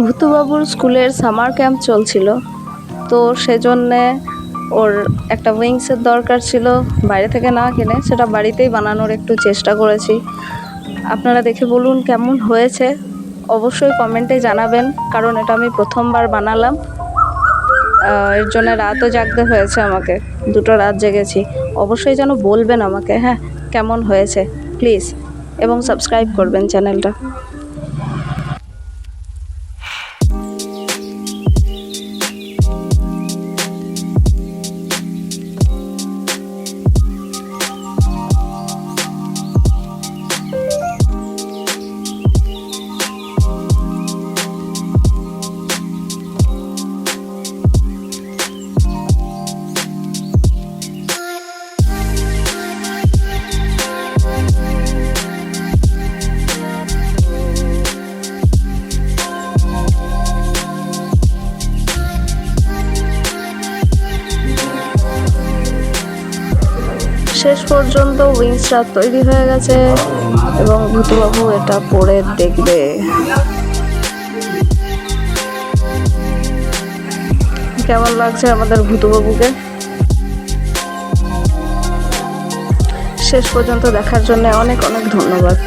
ভূতুবাবুর স্কুলের summer camp চলছিল, তো সেজন্যে ওর একটা উইংসের দরকার ছিল, বাইরে থেকে না কিনে সেটা বাড়িতেই বানানোর একটু চেষ্টা করেছি। আপনারা দেখে বলুন কেমন হয়েছে, অবশ্যই কমেন্টে জানাবেন, কারণ এটা আমি প্রথমবার বানালাম। এর জন্য রাতও জাগতে হয়েছে আমাকে, 2টো রাত জেগেছি। অবশ্যই যেন বলবেন আমাকে, হ্যাঁ, কেমন হয়েছে প্লিজ, এবং সাবস্ক্রাইব করবেন চ্যানেলটা। শেষ পর্যন্ত উইংসটা তৈরি হয়ে গেছে এবং ভূতুবাবু এটা পরে দেখবে। কেমন লাগছে আমাদের ভূতুবাবুকে? শেষ পর্যন্ত দেখার জন্য অনেক অনেক ধন্যবাদ।